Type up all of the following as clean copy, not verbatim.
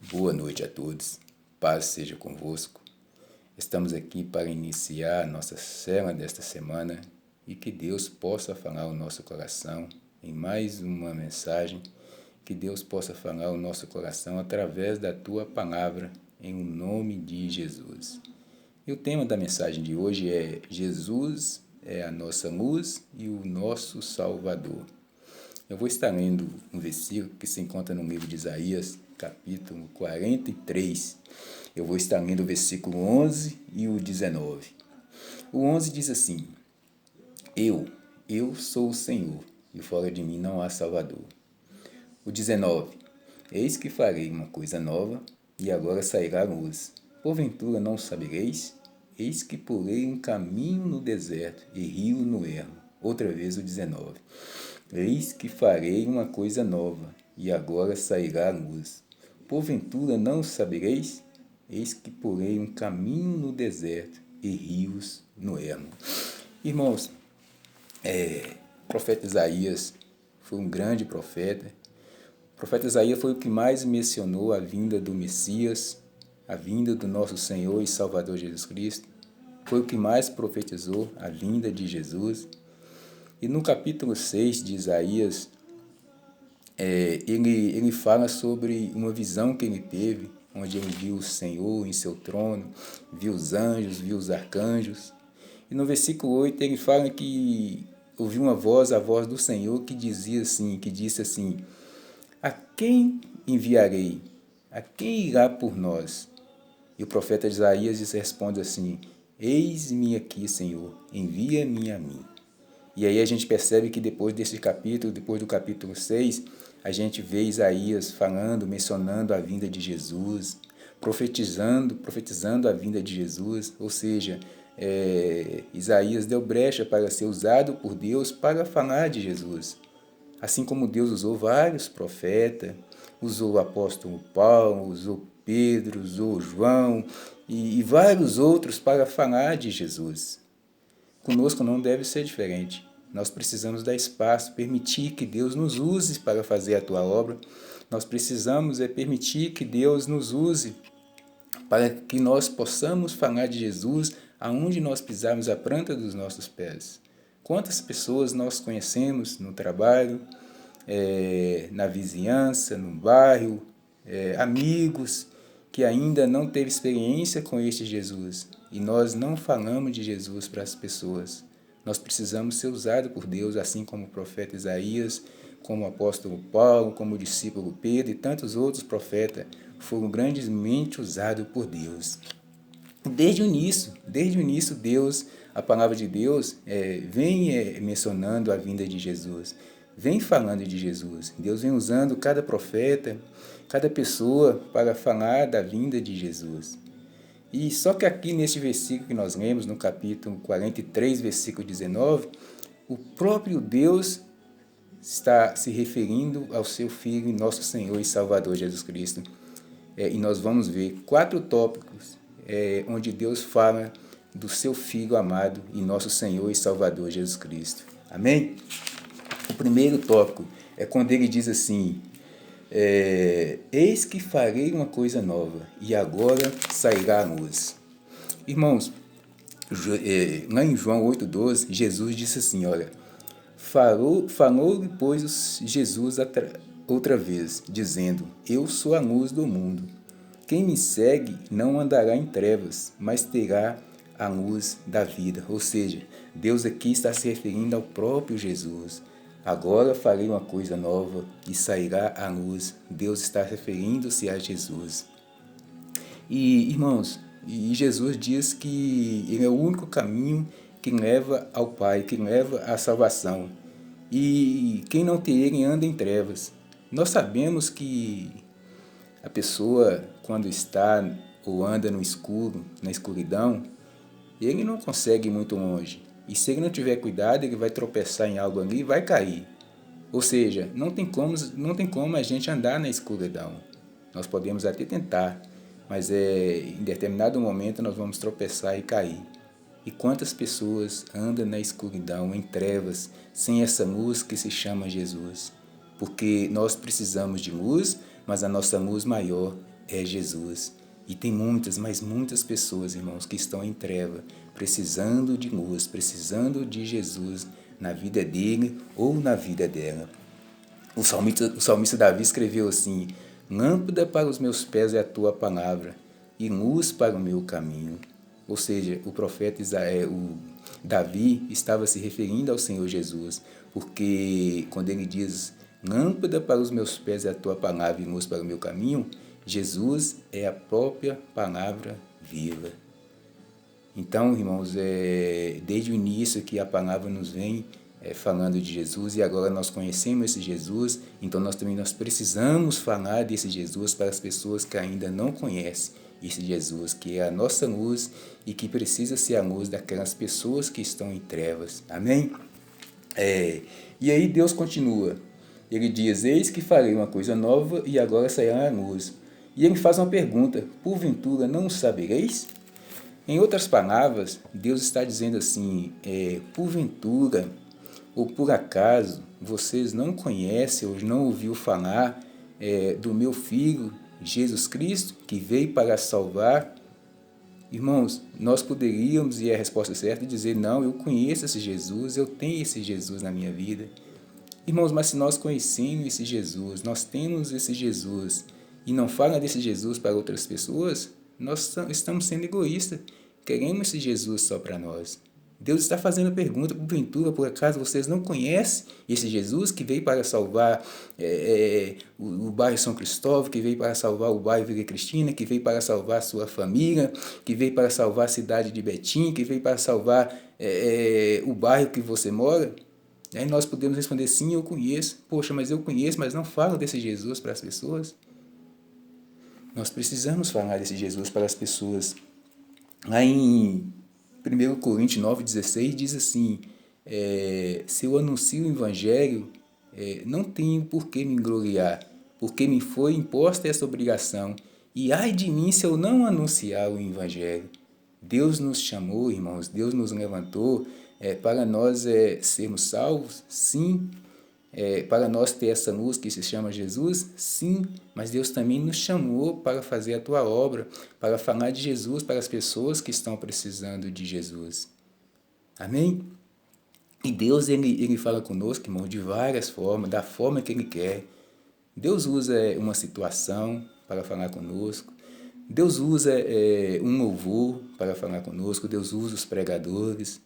Boa noite a todos, paz seja convosco. Estamos aqui para iniciar a nossa célula desta semana e que Deus possa falar ao nosso coração em mais uma mensagem, que Deus possa falar ao nosso coração através da Tua palavra, em o nome de Jesus. E o tema da mensagem de hoje é Jesus é a nossa luz e o nosso Salvador. Eu vou estar lendo um versículo que se encontra no livro de Isaías, capítulo 43. Eu vou estar lendo o versículo 11 e o 19. O 11 diz assim: Eu sou o Senhor, e fora de mim não há Salvador. O 19: Eis que farei uma coisa nova, e agora sairá a luz. Porventura não sabereis? Eis que porei um caminho no deserto e rio no ermo. Outra vez o 19: Eis que farei uma coisa nova, e agora sairá a luz. Porventura não sabereis? Eis que porei um caminho no deserto e rios no ermo. Irmãos, o profeta Isaías foi um grande profeta. O profeta Isaías foi o que mais mencionou a vinda do Messias, a vinda do nosso Senhor e Salvador Jesus Cristo. Foi o que mais profetizou a vinda de Jesus. E no capítulo 6 de Isaías, ele fala sobre uma visão que ele teve, onde ele viu o Senhor em seu trono, viu os anjos, viu os arcanjos. E no versículo 8 ele fala que ouviu uma voz, a voz do Senhor, que disse assim: A quem enviarei? A quem irá por nós? E o profeta Isaías responde assim: Eis-me aqui, Senhor, envia-me a mim. E aí a gente percebe que depois desse capítulo, depois do capítulo 6, a gente vê Isaías falando, mencionando a vinda de Jesus, profetizando a vinda de Jesus, ou seja, Isaías deu brecha para ser usado por Deus para falar de Jesus. Assim como Deus usou vários profetas, usou o apóstolo Paulo, usou Pedro, usou João e vários outros para falar de Jesus. Conosco não deve ser diferente. Nós precisamos dar espaço, permitir que Deus nos use para fazer a tua obra. Nós precisamos permitir que Deus nos use para que nós possamos falar de Jesus aonde nós pisarmos a planta dos nossos pés. Quantas pessoas nós conhecemos no trabalho, na vizinhança, no bairro, amigos que ainda não teve experiência com este Jesus e nós não falamos de Jesus para as pessoas. Nós precisamos ser usados por Deus, assim como o profeta Isaías, como o apóstolo Paulo, como o discípulo Pedro e tantos outros profetas foram grandemente usados por Deus. Desde o início, Deus, a palavra de Deus vem mencionando a vinda de Jesus, vem falando de Jesus. Deus vem usando cada profeta, cada pessoa para falar da vinda de Jesus. E só que aqui neste versículo que nós lemos, no capítulo 43, versículo 19, o próprio Deus está se referindo ao seu Filho, nosso Senhor e Salvador Jesus Cristo. E nós vamos ver 4 tópicos onde Deus fala do seu Filho amado e nosso Senhor e Salvador Jesus Cristo. Amém? O primeiro tópico é quando ele diz assim: Eis que farei uma coisa nova, e agora sairá a luz. Irmãos, lá em João 8,12, Jesus disse assim, olha, falou-lhe, pois, Jesus outra vez, dizendo: Eu sou a luz do mundo. Quem me segue não andará em trevas, mas terá a luz da vida. Ou seja, Deus aqui está se referindo ao próprio Jesus. Agora farei uma coisa nova e sairá a luz. Deus está referindo-se a Jesus. E, irmãos, Jesus diz que ele é o único caminho que leva ao Pai, que leva à salvação. E quem não tem ele anda em trevas. Nós sabemos que a pessoa, quando está ou anda no escuro, na escuridão, ele não consegue ir muito longe. E se ele não tiver cuidado, ele vai tropeçar em algo ali e vai cair. Ou seja, não tem como a gente andar na escuridão. Nós podemos até tentar, mas em determinado momento nós vamos tropeçar e cair. E quantas pessoas andam na escuridão, em trevas, sem essa luz que se chama Jesus? Porque nós precisamos de luz, mas a nossa luz maior é Jesus. E tem muitas, mas muitas pessoas, irmãos, que estão em treva, precisando de luz, precisando de Jesus na vida dele ou na vida dela. O salmista Davi escreveu assim: lâmpada para os meus pés é a tua palavra e luz para o meu caminho. Ou seja, o profeta Davi estava se referindo ao Senhor Jesus, porque quando ele diz lâmpada para os meus pés é a tua palavra e luz para o meu caminho, Jesus é a própria palavra viva. Então, irmãos, desde o início que a palavra nos vem falando de Jesus, e agora nós conhecemos esse Jesus, então nós precisamos falar desse Jesus para as pessoas que ainda não conhecem esse Jesus, que é a nossa luz e que precisa ser a luz daquelas pessoas que estão em trevas. Amém? E aí Deus continua. Ele diz: eis que farei uma coisa nova e agora sairá a luz. E ele faz uma pergunta: porventura não o sabereis? Em outras palavras, Deus está dizendo assim: porventura ou por acaso vocês não conhecem ou não ouviram falar do meu Filho Jesus Cristo, que veio para salvar? Irmãos, nós poderíamos, e é a resposta certa, dizer: não, eu conheço esse Jesus, eu tenho esse Jesus na minha vida. Irmãos, mas se nós conhecemos esse Jesus, nós temos esse Jesus, e não fala desse Jesus para outras pessoas, nós estamos sendo egoístas. Queremos esse Jesus só para nós. Deus está fazendo a pergunta: porventura, por acaso, vocês não conhecem esse Jesus que veio para salvar o bairro São Cristóvão, que veio para salvar o bairro Vila Cristina, que veio para salvar a sua família, que veio para salvar a cidade de Betim, que veio para salvar o bairro que você mora? Aí nós podemos responder: sim, eu conheço. Poxa, mas eu conheço, mas não falo desse Jesus para as pessoas. Nós precisamos falar desse Jesus para as pessoas. Lá em 1 Coríntios 9,16 diz assim: se eu anuncio o Evangelho, não tenho por que me gloriar, porque me foi imposta essa obrigação, e ai de mim se eu não anunciar o Evangelho. Deus nos chamou, irmãos, Deus nos levantou para nós sermos salvos, sim. Para nós ter essa luz que se chama Jesus, sim, mas Deus também nos chamou para fazer a tua obra, para falar de Jesus para as pessoas que estão precisando de Jesus. Amém? E Deus, ele fala conosco, irmão, de várias formas, da forma que Ele quer. Deus usa uma situação para falar conosco. Deus usa um louvor para falar conosco. Deus usa os pregadores.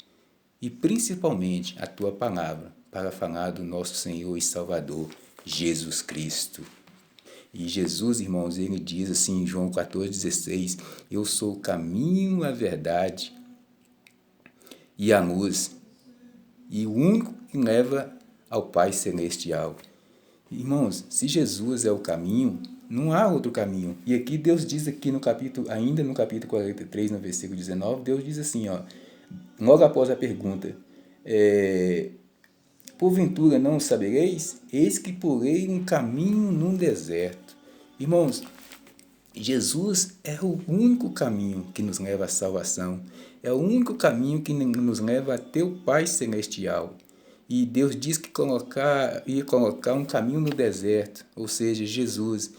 E principalmente a tua palavra para falar do nosso Senhor e Salvador, Jesus Cristo. E Jesus, irmãos, ele diz assim em João 14,16: eu sou o caminho, a verdade e a luz, e o único que leva ao Pai Celestial. Irmãos, se Jesus é o caminho, não há outro caminho. E aqui Deus diz aqui ainda no capítulo 43, no versículo 19, Deus diz assim, logo após a pergunta: porventura não sabereis? Eis que porei um caminho no deserto. Irmãos, Jesus é o único caminho que nos leva à salvação. É o único caminho que nos leva até o Pai Celestial. E Deus diz que ia colocar um caminho no deserto, ou seja, Jesus.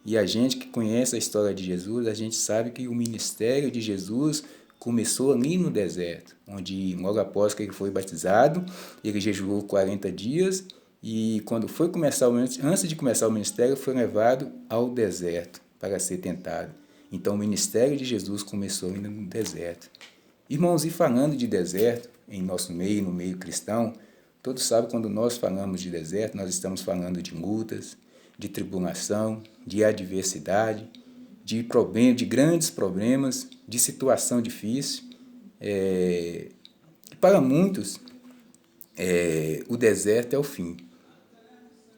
E a gente que conhece a história de Jesus, a gente sabe que o ministério de Jesus começou ali no deserto, onde logo após que ele foi batizado, ele jejuou 40 dias e antes de começar o ministério, foi levado ao deserto para ser tentado. Então o ministério de Jesus começou ainda no deserto. Irmãos, e falando de deserto, em nosso meio, no meio cristão, todos sabem, quando nós falamos de deserto, nós estamos falando de lutas, de tribulação, de adversidade, de grandes problemas, de situação difícil. E para muitos, o deserto é o fim.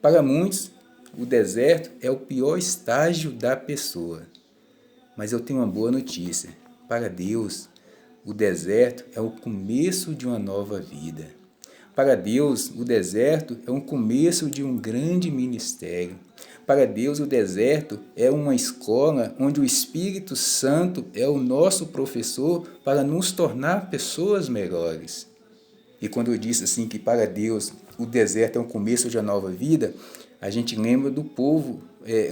Para muitos, o deserto é o pior estágio da pessoa. Mas eu tenho uma boa notícia. Para Deus, o deserto é o começo de uma nova vida. Para Deus, o deserto é um começo de um grande ministério. Para Deus, o deserto é uma escola onde o Espírito Santo é o nosso professor para nos tornar pessoas melhores. E quando eu disse assim que para Deus o deserto é um começo de uma nova vida, a gente lembra do povo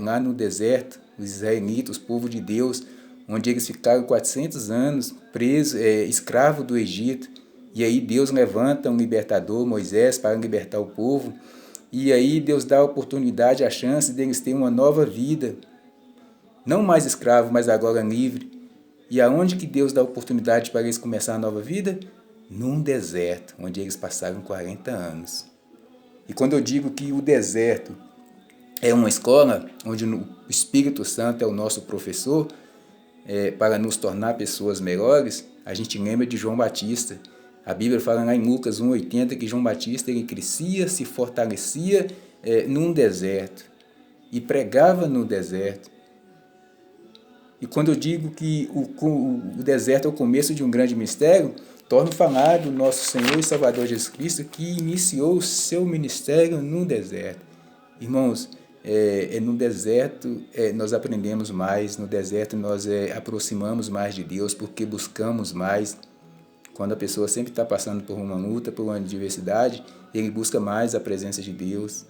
lá no deserto, os israelitas, o povo de Deus, onde eles ficaram 400 anos presos, escravos do Egito. E aí Deus levanta um libertador, Moisés, para libertar o povo. E aí Deus dá a oportunidade, a chance deles terem uma nova vida. Não mais escravo, mas agora livre. E aonde que Deus dá a oportunidade para eles começar a nova vida? Num deserto, onde eles passaram 40 anos. E quando eu digo que o deserto é uma escola, onde o Espírito Santo é o nosso professor, para nos tornar pessoas melhores, a gente lembra de João Batista. A Bíblia fala lá em Lucas 1,80 que João Batista ele crescia, se fortalecia num deserto e pregava no deserto. E quando eu digo que o deserto é o começo de um grande mistério, torno a falar do nosso Senhor e Salvador Jesus Cristo, que iniciou o seu ministério no deserto. Irmãos, no deserto nós aprendemos mais, no deserto nós aproximamos mais de Deus, porque buscamos mais. Quando a pessoa sempre está passando por uma luta, por uma adversidade, ele busca mais a presença de Deus,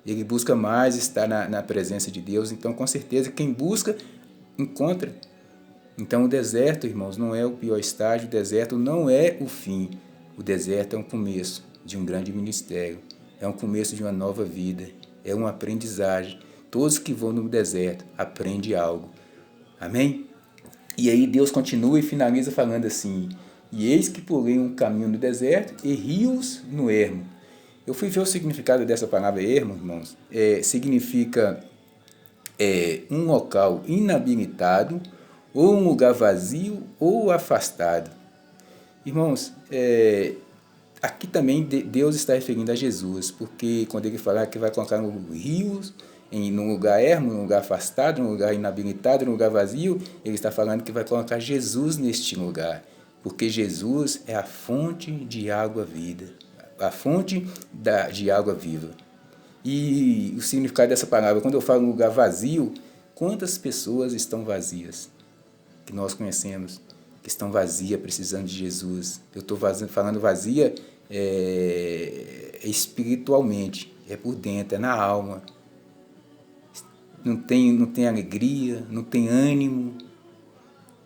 ele busca mais estar na presença de Deus. Então, com certeza, quem busca, encontra. Então, o deserto, irmãos, não é o pior estágio, o deserto não é o fim. O deserto é um começo de um grande ministério, é um começo de uma nova vida, é uma aprendizagem. Todos que vão no deserto aprendem algo. Amém? E aí Deus continua e finaliza falando assim: e eis que porém um caminho no deserto e rios no ermo. Eu fui ver o significado dessa palavra ermo, irmãos. Significa um local inabilitado, ou um lugar vazio ou afastado. Irmãos, aqui também Deus está referindo a Jesus, porque quando ele falar que vai colocar rios num lugar ermo, num lugar afastado, num lugar inabilitado, num lugar vazio, ele está falando que vai colocar Jesus neste lugar, porque Jesus é a fonte de água vida, a fonte de água viva. E o significado dessa palavra, quando eu falo lugar vazio, quantas pessoas estão vazias, que nós conhecemos, que estão vazias, precisando de Jesus? Eu estou falando vazia espiritualmente, é por dentro, é na alma. Não tem alegria, não tem ânimo,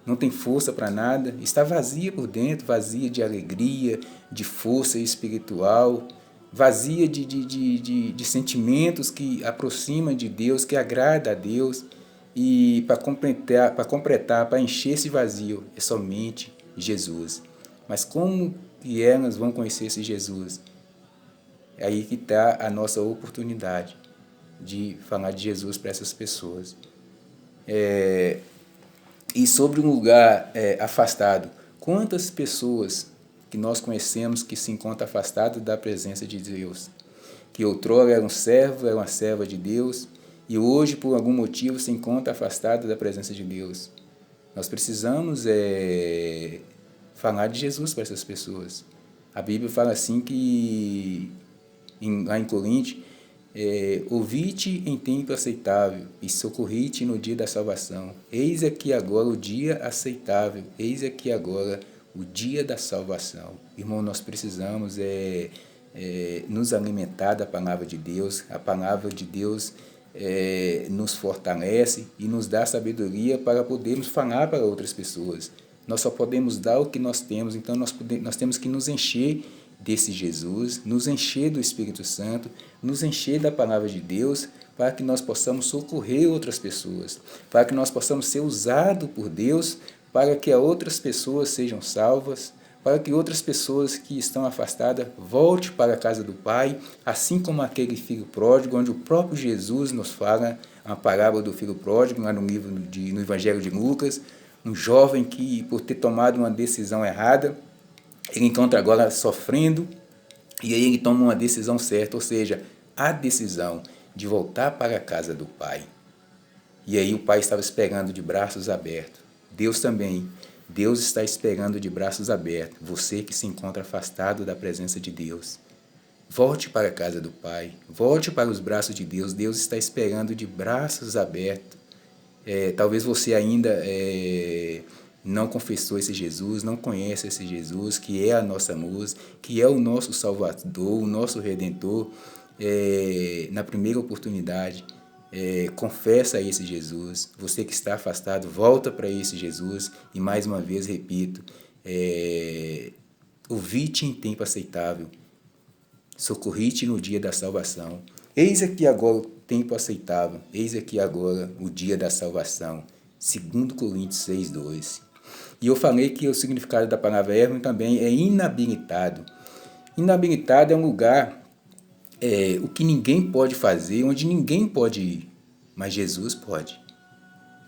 não tem força para nada, está vazia por dentro, vazia de alegria, de força espiritual, vazia de sentimentos que aproximam de Deus, que agrada a Deus. E para completar, para encher esse vazio, é somente Jesus. Mas como que elas vão conhecer esse Jesus? É aí que está a nossa oportunidade de falar de Jesus para essas pessoas. E sobre um lugar afastado, quantas pessoas que nós conhecemos que se encontram afastadas da presença de Deus, que outrora era um servo, era uma serva de Deus, e hoje, por algum motivo, se encontra afastado da presença de Deus. Nós precisamos falar de Jesus para essas pessoas. A Bíblia fala assim que, lá em Coríntios, ouvi-te em tempo aceitável e socorri-te no dia da salvação. Eis aqui agora o dia aceitável, eis aqui agora o dia da salvação. Irmão, nós precisamos nos alimentar da palavra de Deus. A palavra de Deus nos fortalece e nos dá sabedoria para podermos falar para outras pessoas. Nós só podemos dar o que nós temos, então nós temos que nos encher desse Jesus, nos encher do Espírito Santo, nos encher da palavra de Deus, para que nós possamos socorrer outras pessoas, para que nós possamos ser usados por Deus, para que outras pessoas sejam salvas, para que outras pessoas que estão afastadas voltem para a casa do Pai, assim como aquele filho pródigo, onde o próprio Jesus nos fala a parábola do filho pródigo, lá no Evangelho de Lucas, um jovem que, por ter tomado uma decisão errada, ele encontra agora sofrendo, e aí ele toma uma decisão certa, ou seja, a decisão de voltar para a casa do Pai. E aí o Pai estava esperando de braços abertos. Deus também. Deus está esperando de braços abertos, você que se encontra afastado da presença de Deus. Volte para a casa do Pai, volte para os braços de Deus. Deus está esperando de braços abertos. Talvez você ainda não confessou esse Jesus, não conhece esse Jesus, que é a nossa luz, que é o nosso Salvador, o nosso Redentor. Na primeira oportunidade, confessa a esse Jesus. Você que está afastado, volta para esse Jesus. E mais uma vez, repito, ouvi-te em tempo aceitável, socorri-te no dia da salvação. Eis aqui agora o tempo aceitável, eis aqui agora o dia da salvação. 2 Coríntios 6:2. E eu falei que o significado da palavra ermo também é inabilitado. Inabilitado é um lugar, o que ninguém pode fazer, onde ninguém pode ir, mas Jesus pode.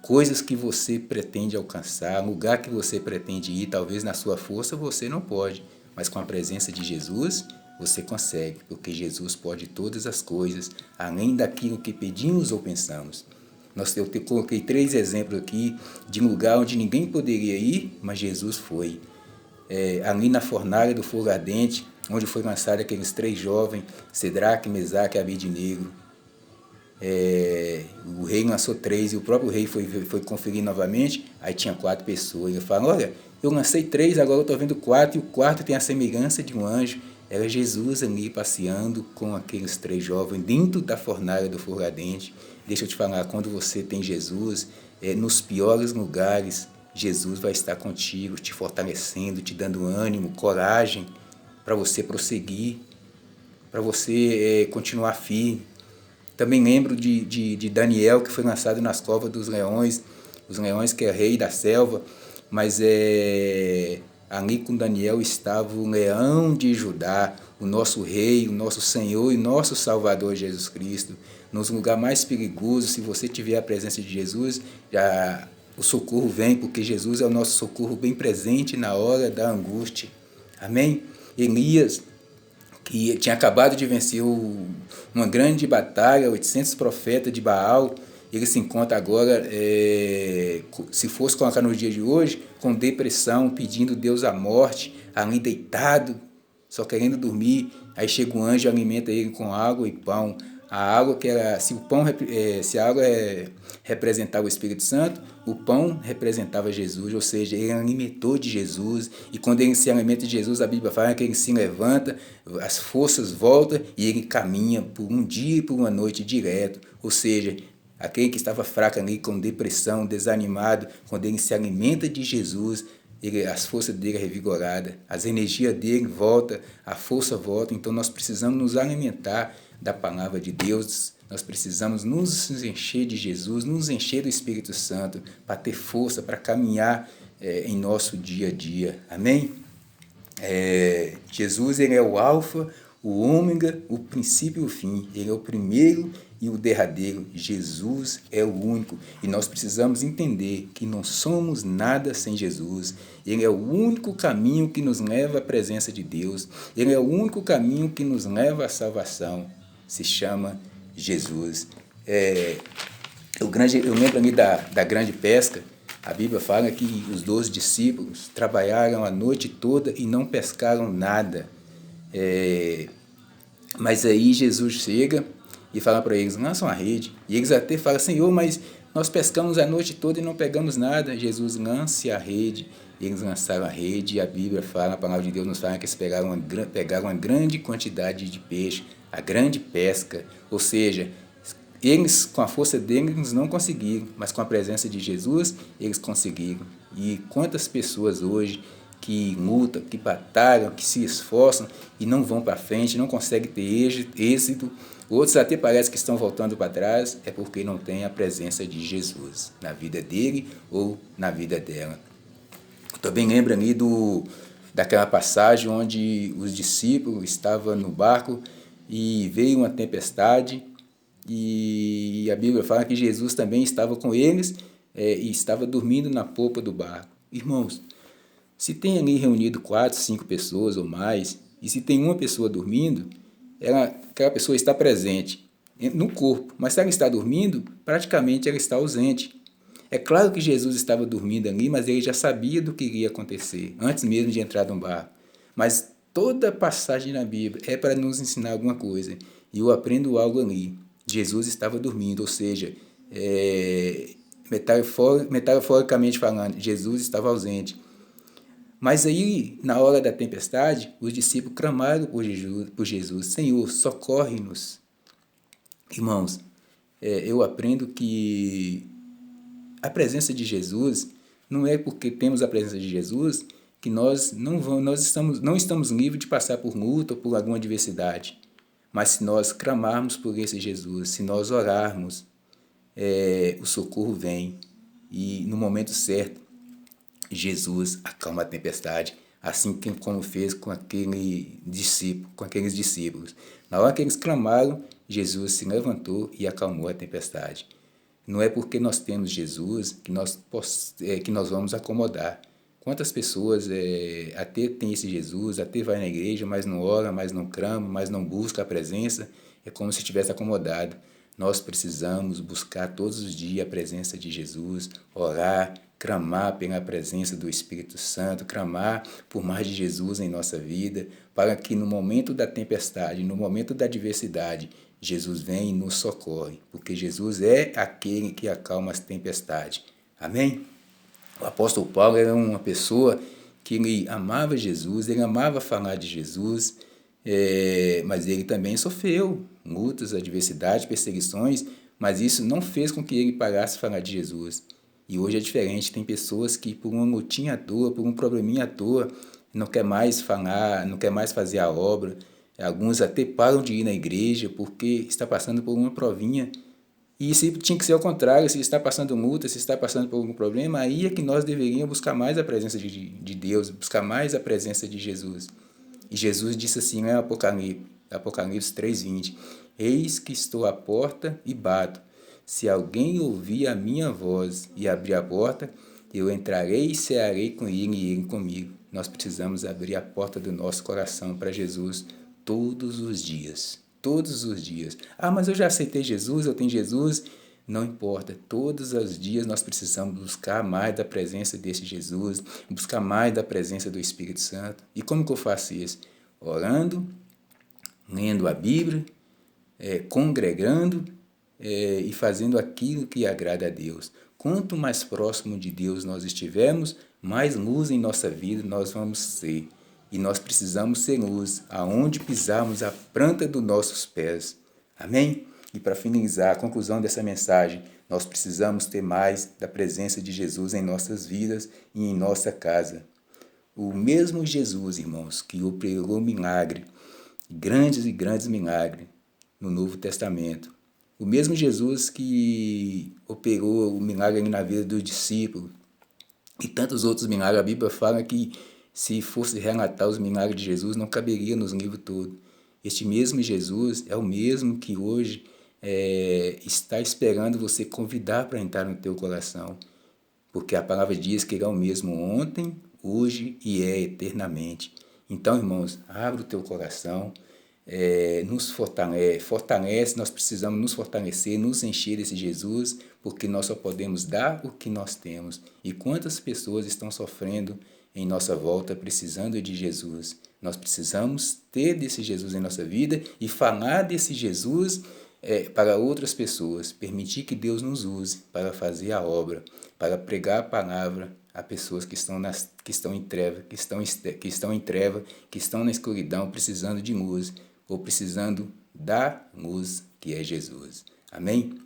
Coisas que você pretende alcançar, lugar que você pretende ir, talvez na sua força você não pode, mas com a presença de Jesus você consegue, porque Jesus pode todas as coisas, além daquilo que pedimos ou pensamos. Eu coloquei 3 exemplos aqui de um lugar onde ninguém poderia ir, mas Jesus foi. Ali na fornalha do fogo ardente, onde foi lançado aqueles 3 jovens, Cedraque, Mesaque e Abednego. O rei lançou 3 e o próprio rei foi conferir novamente, aí tinha 4 pessoas. Ele fala, olha, eu lancei 3, agora eu estou vendo 4 e o quarto tem a semelhança de um anjo. Era Jesus ali passeando com aqueles 3 jovens dentro da fornalha do fogo ardente. Deixa eu te falar, quando você tem Jesus, nos piores lugares, Jesus vai estar contigo, te fortalecendo, te dando ânimo, coragem para você prosseguir, para você continuar firme. Também lembro de Daniel, que foi lançado nas covas dos leões, os leões que é rei da selva, mas ali com Daniel estava o leão de Judá, o nosso rei, o nosso Senhor e nosso Salvador Jesus Cristo. Nos lugares mais perigosos, se você tiver a presença de Jesus, o socorro vem, porque Jesus é o nosso socorro bem presente na hora da angústia. Amém? Elias, que tinha acabado de vencer uma grande batalha, 800 profetas de Baal, ele se encontra agora, se fosse colocar nos dias de hoje, com depressão, pedindo Deus a morte, ali deitado, só querendo dormir. Aí chega um anjo e alimenta ele com água e pão. A água que era, se a água representava o Espírito Santo, o pão representava Jesus, ou seja, ele alimentou de Jesus, e quando ele se alimenta de Jesus, a Bíblia fala que ele se levanta, as forças voltam e ele caminha por um dia e por uma noite direto, ou seja, aquele que estava fraco ali, com depressão, desanimado, quando ele se alimenta de Jesus, as forças dele é revigorada, as energias dele voltam, a força volta. Então nós precisamos nos alimentar da palavra de Deus, nós precisamos nos encher de Jesus, nos encher do Espírito Santo, para ter força, para caminhar em nosso dia a dia. Amém? Jesus, ele é o alfa, o ômega, o princípio e o fim. Ele é o primeiro e o derradeiro. Jesus é o único. E nós precisamos entender que não somos nada sem Jesus. Ele é o único caminho que nos leva à presença de Deus. Ele é o único caminho que nos leva à salvação. Se chama Jesus. Eu lembro ali da grande pesca. A Bíblia fala que os 12 discípulos trabalharam a noite toda e não pescaram nada. Mas aí Jesus chega e fala para eles, lançam a rede. E eles até falam, Senhor, mas nós pescamos a noite toda e não pegamos nada. Jesus, lance a rede. E eles lançaram a rede e a Bíblia fala, a palavra de Deus nos fala que eles pegaram uma grande quantidade de peixe, a grande pesca. Ou seja, eles, com a força deles, não conseguiram, mas com a presença de Jesus, eles conseguiram. E quantas pessoas hoje que lutam, que batalham, que se esforçam e não vão para frente, não conseguem ter êxito. Outros até parece que estão voltando para trás, é porque não tem a presença de Jesus na vida dele ou na vida dela. Também lembra ali daquela passagem onde os discípulos estavam no barco e veio uma tempestade e a Bíblia fala que Jesus também estava com eles e estava dormindo na popa do barco. Irmãos, se tem ali reunido 4, 5 pessoas ou mais, e se tem uma pessoa dormindo, aquela pessoa está presente no corpo, mas se ela está dormindo, praticamente ela está ausente. É claro que Jesus estava dormindo ali, mas ele já sabia do que iria acontecer, antes mesmo de entrar no barco. Mas toda passagem na Bíblia é para nos ensinar alguma coisa, e eu aprendo algo ali. Jesus estava dormindo, ou seja, metaforicamente falando, Jesus estava ausente. Mas aí, na hora da tempestade, os discípulos clamaram por Jesus, Senhor, socorre-nos. Irmãos, eu aprendo que a presença de Jesus não é porque temos a presença de Jesus que nós não estamos livres de passar por luta ou por alguma adversidade. Mas se nós clamarmos por esse Jesus, se nós orarmos, o socorro vem. E no momento certo, Jesus acalma a tempestade, assim como fez com aqueles discípulos. Na hora que eles clamaram, Jesus se levantou e acalmou a tempestade. Não é porque nós temos Jesus que nós vamos acomodar. Quantas pessoas até tem esse Jesus, até vai na igreja, mas não ora, mas não clama, mas não busca a presença, é como se estivesse acomodado. Nós precisamos buscar todos os dias a presença de Jesus, orar, clamar pela presença do Espírito Santo, clamar por mais de Jesus em nossa vida, para que no momento da tempestade, no momento da adversidade, Jesus vem e nos socorre, porque Jesus é aquele que acalma as tempestades. Amém? O apóstolo Paulo era uma pessoa que ele amava Jesus, ele amava falar de Jesus, mas ele também sofreu lutas, adversidades, perseguições, mas isso não fez com que ele parasse de falar de Jesus. E hoje é diferente, tem pessoas que por uma lutinha à toa, por um probleminha à toa, não quer mais falar, não quer mais fazer a obra. Alguns até param de ir na igreja porque está passando por uma provinha. E se tinha que ser ao contrário, se está passando multa, se está passando por algum problema, aí é que nós deveríamos buscar mais a presença de Deus, buscar mais a presença de Jesus. E Jesus disse assim em Apocalipse 3:20, eis que estou à porta e bato. Se alguém ouvir a minha voz e abrir a porta, eu entrarei e cearei com ele e ele comigo. Nós precisamos abrir a porta do nosso coração para Jesus todos os dias. Todos os dias. Ah, mas eu já aceitei Jesus, eu tenho Jesus. Não importa, todos os dias nós precisamos buscar mais da presença desse Jesus, buscar mais da presença do Espírito Santo. E como que eu faço isso? Orando, lendo a Bíblia, congregando e fazendo aquilo que agrada a Deus. Quanto mais próximo de Deus nós estivermos, mais luz em nossa vida nós vamos ser. E nós precisamos ser luz aonde pisarmos a planta dos nossos pés. Amém? E para finalizar, a conclusão dessa mensagem, nós precisamos ter mais da presença de Jesus em nossas vidas e em nossa casa. O mesmo Jesus, irmãos, que operou milagre, grandes e grandes milagres no Novo Testamento. O mesmo Jesus que operou o milagre na vida dos discípulos e tantos outros milagres. A Bíblia fala que se fosse relatar os milagres de Jesus, não caberia nos livros todos. Este mesmo Jesus é o mesmo que hoje está esperando você convidar para entrar no teu coração. Porque a palavra diz que ele é o mesmo ontem, hoje e é eternamente. Então, irmãos, abre o teu coração, nos fortalece, nós precisamos nos fortalecer, nos encher desse Jesus, porque nós só podemos dar o que nós temos. E quantas pessoas estão sofrendo em nossa volta, precisando de Jesus. Nós precisamos ter desse Jesus em nossa vida e falar desse Jesus para outras pessoas, permitir que Deus nos use para fazer a obra, para pregar a palavra a pessoas que estão em treva, que estão na escuridão, precisando de luz, ou precisando da luz que é Jesus. Amém?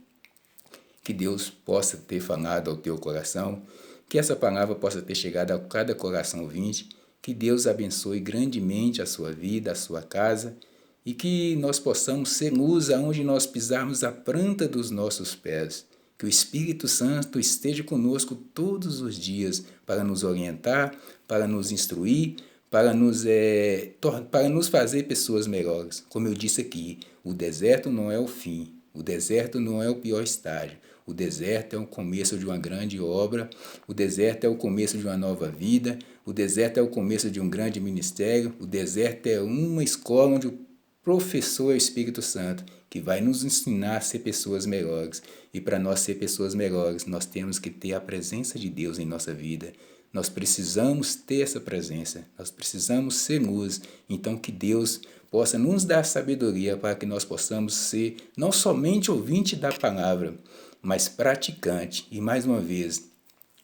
Que Deus possa ter falado ao teu coração, que essa palavra possa ter chegado a cada coração ouvinte, que Deus abençoe grandemente a sua vida, a sua casa, e que nós possamos ser luz aonde nós pisarmos a planta dos nossos pés. Que o Espírito Santo esteja conosco todos os dias para nos orientar, para nos instruir, para nos fazer pessoas melhores. Como eu disse aqui, o deserto não é o fim, o deserto não é o pior estágio. O deserto é o começo de uma grande obra, o deserto é o começo de uma nova vida, o deserto é o começo de um grande ministério, o deserto é uma escola onde o professor é o Espírito Santo, que vai nos ensinar a ser pessoas melhores. E para nós ser pessoas melhores, nós temos que ter a presença de Deus em nossa vida. Nós precisamos ter essa presença, nós precisamos ser luz. Então que Deus possa nos dar sabedoria para que nós possamos ser não somente ouvinte da palavra, mas praticante. E mais uma vez,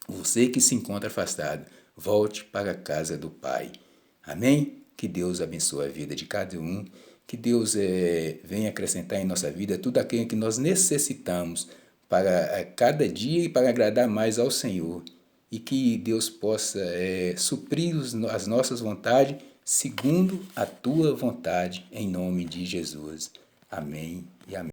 você que se encontra afastado, volte para a casa do Pai. Amém? Que Deus abençoe a vida de cada um, Que Deus venha acrescentar em nossa vida tudo aquilo que nós necessitamos para cada dia e para agradar mais ao Senhor. E que Deus possa suprir as nossas vontades segundo a tua vontade, em nome de Jesus. Amém e amém.